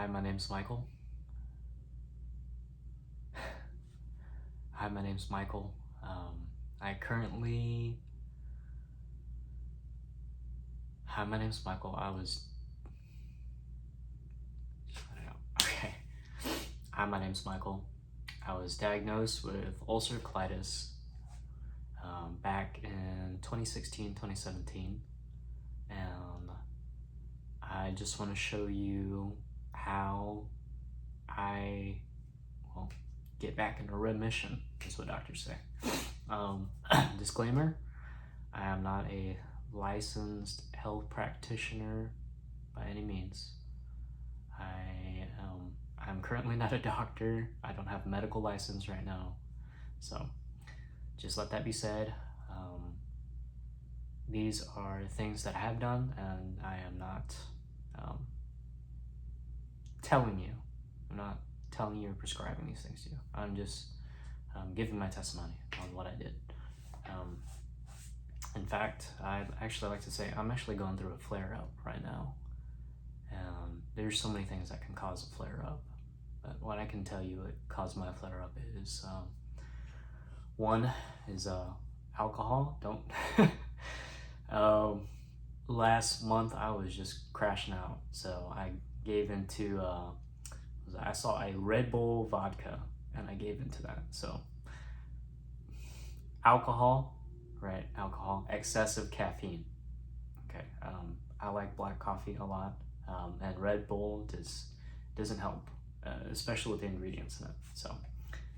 Hi, my name's Michael. Hi, my name's Michael. I currently... Hi, my name's Michael. Okay. Hi, my name's Michael. I was diagnosed with ulcerative colitis back in 2016, 2017. And I just want to show you how I, get back into remission, is what doctors say. Disclaimer, I am not a licensed health practitioner by any means. I'm currently not a doctor. I don't have a medical license right now. So just let that be said. These are things that I have done, and I am not telling you. I'm not telling you or prescribing these things to you. I'm just giving my testimony on what I did. In fact, I'd actually like to say I'm actually going through a flare-up right now. And there's so many things that can cause a flare-up. But what I can tell you it caused my flare-up is, one is alcohol. Last month I was just crashing out. So I gave into, I saw a Red Bull vodka and I gave into that. So alcohol, right? Alcohol, excessive caffeine. Okay, I like black coffee a lot, and Red Bull doesn't help, especially with the ingredients in it. So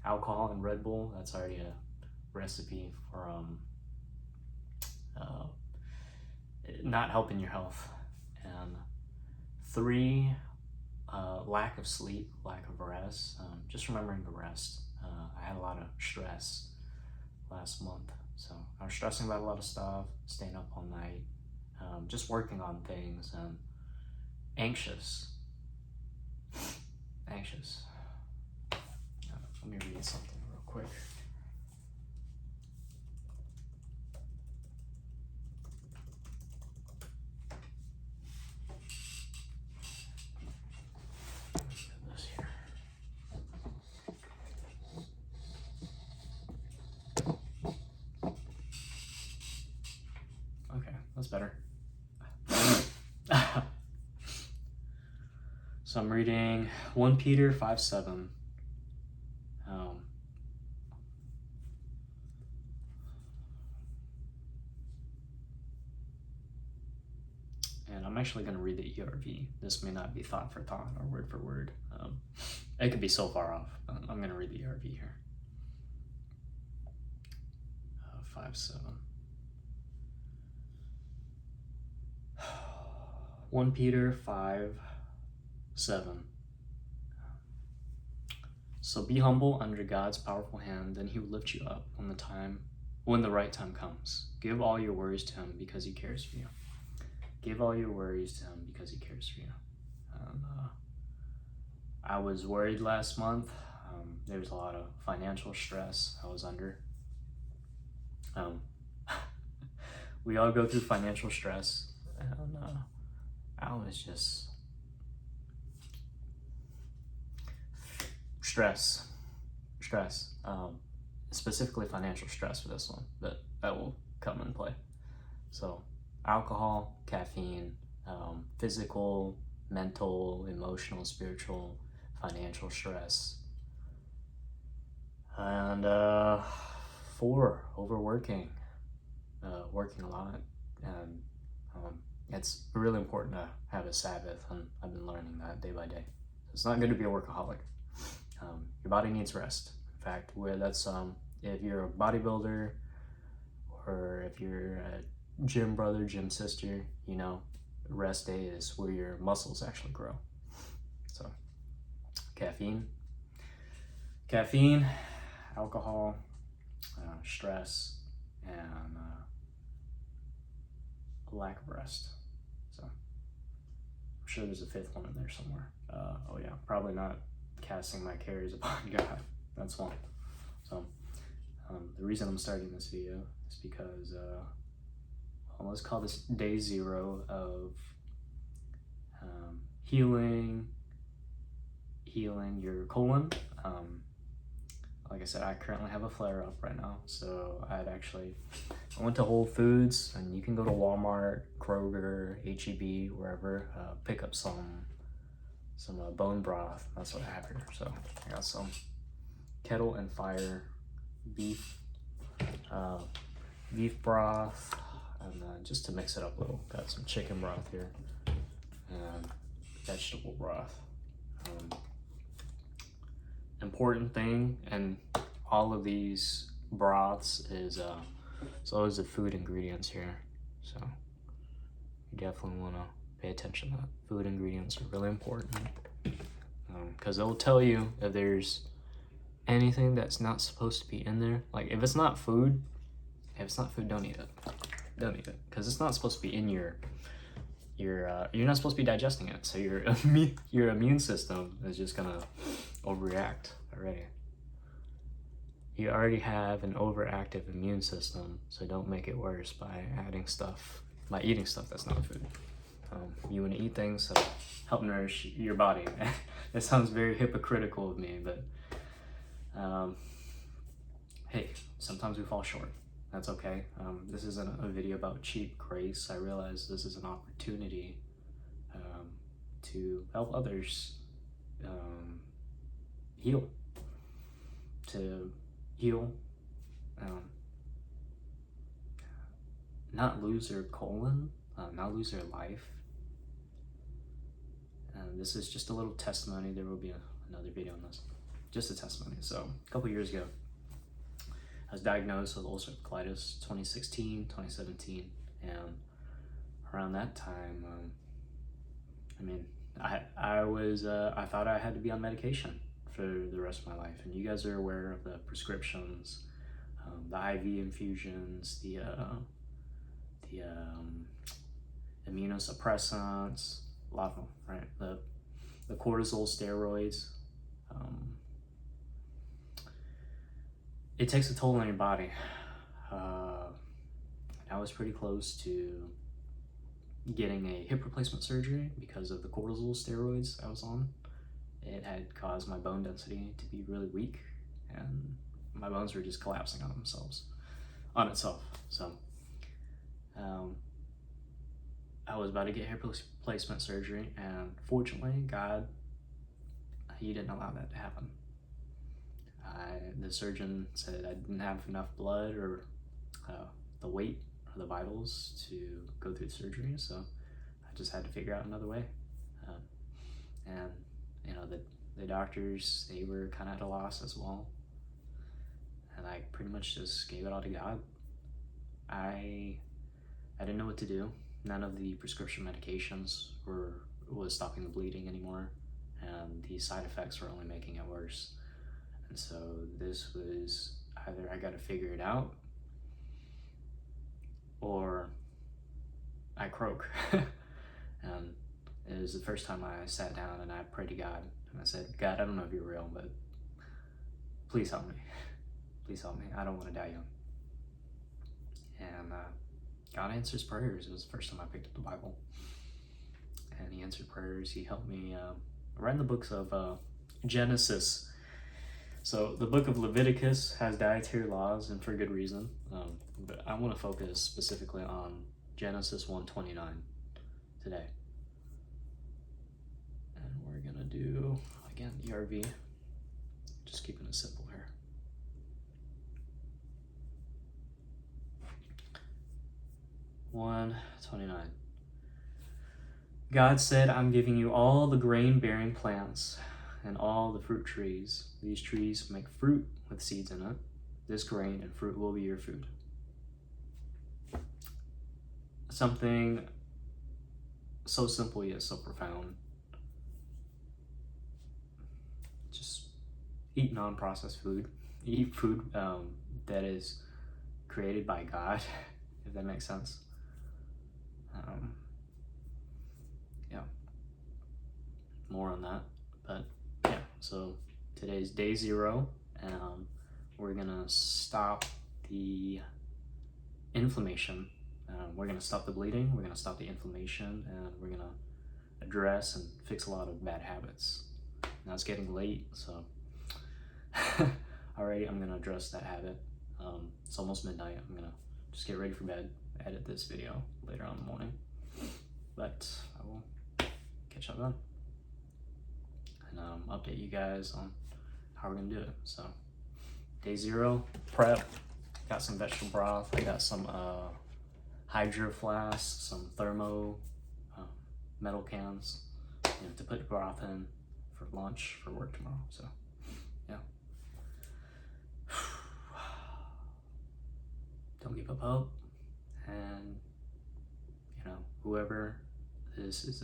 alcohol and Red Bull, that's already a recipe for not helping your health. And 3, lack of sleep, lack of rest, just remembering to rest. I had a lot of stress last month, so I was stressing about a lot of stuff, staying up all night, just working on things, and anxious. Let me read something real quick. This here. Okay, that's better. So I'm reading 1 Peter 5:7. And I'm actually going to read the ERV. This may not be thought for thought or word for word. It could be so far off. I'm going to read the ERV here. 5:7. 1 Peter 5:7. So be humble under God's powerful hand, then he will lift you up when the right time comes. Give all your worries to him because he cares for you. Give all your worries to him because he cares for you. I was worried last month. There was a lot of financial stress I was under. We all go through financial stress, and I was just stress, specifically financial stress for this one, but that will come in play. So alcohol, caffeine, physical, mental, emotional, spiritual, financial stress, and 4, overworking, working a lot. And it's really important to have a Sabbath, and I've been learning that day by day. It's not good to be a workaholic. Your body needs rest. In fact, if you're a bodybuilder or if you're a gym brother, gym sister, rest day is where your muscles actually grow. So caffeine, alcohol, stress, and a lack of rest. So I'm sure there's a 5th one in there somewhere. Probably not casting my cares upon God. That's one. So the reason I'm starting this video is because let's call this day 0 of healing, healing your colon. Like I said, I currently have a flare up right now, so I went to Whole Foods, and you can go to Walmart, Kroger, HEB, wherever, pick up some bone broth. That's what I have here. So I got some Kettle and Fire beef broth, and just to mix it up a little, got some chicken broth here and vegetable broth. Important thing in all of these broths is always the food ingredients here, so you definitely want to pay attention to that. Food ingredients are really important, because they'll tell you if there's anything that's not supposed to be in there. Like if it's not food, don't eat it. Don't eat it, because it's not supposed to be in you're not supposed to be digesting it, so your immune system is just gonna overreact already. You already have an overactive immune system, so don't make it worse by eating stuff that's not food. You want to eat things that help nourish your body. That sounds very hypocritical of me, but hey, sometimes we fall short. That's okay. This isn't a video about cheap grace. I realize this is an opportunity to help others heal. Not lose their colon, not lose their life. This is just a little testimony. There will be another video on this. Just a testimony. So a couple years ago, I was diagnosed with ulcerative colitis, 2016, 2017, and around that time, I thought I had to be on medication for the rest of my life. And you guys are aware of the prescriptions, the IV infusions, the immunosuppressants, a lot of them, right? The cortisol steroids. It takes a toll on your body. I was pretty close to getting a hip replacement surgery because of the cortisol steroids I was on. It had caused my bone density to be really weak, and my bones were just collapsing on itself. So I was about to get hip replacement surgery, and fortunately, God, He didn't allow that to happen. The surgeon said I didn't have enough blood or the weight or the vitals to go through the surgery, so I just had to figure out another way. And the doctors, they were kind of at a loss as well, and I pretty much just gave it all to God. I didn't know what to do. None of the prescription medications was stopping the bleeding anymore, and the side effects were only making it worse. And so this was either I got to figure it out or I croak. And it was the first time I sat down and I prayed to God, and I said, God, I don't know if you're real, but please help me. Please help me. I don't want to die young. And God answers prayers. It was the first time I picked up the Bible, and He answered prayers. He helped me write in the books of Genesis. So the book of Leviticus has dietary laws, and for good reason. But I want to focus specifically on Genesis 1:29 today. And we're going to do, again, ERV. Just keeping it simple here. (1:29). God said, I'm giving you all the grain-bearing plants and all the fruit trees. These trees make fruit with seeds in it. This grain and fruit will be your food. Something so simple yet so profound. Just eat non-processed food. Eat food that is created by God, if that makes sense. Yeah, more on that. But yeah, so today's day 0, and we're gonna stop the inflammation. We're gonna stop the bleeding, we're gonna stop the inflammation, and we're gonna address and fix a lot of bad habits. Now it's getting late, so alright, I'm gonna address that habit. It's almost midnight. I'm gonna just get ready for bed, edit this video later on in the morning, but I will catch up then and update you guys on how we're gonna do it. So day 0, prep. Got some vegetable broth. I got some hydro flasks, some thermo metal cans, to put the broth in for lunch for work tomorrow. So yeah, don't give up hope, and whoever this is,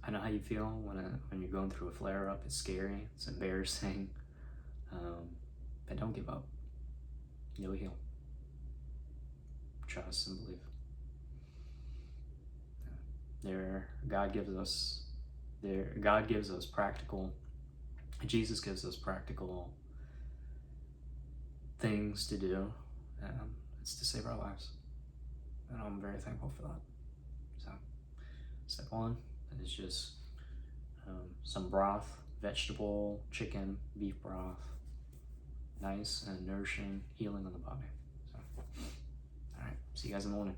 I know how you feel when you're going through a flare up. It's scary, it's embarrassing, but don't give up. You'll heal. Trust and believe. God gives us practical, Jesus gives us practical things to do. It's to save our lives. And I'm very thankful for that. So, step 1 is just some broth, vegetable, chicken, beef broth. Nice and nourishing, healing on the body. So, all right, see you guys in the morning.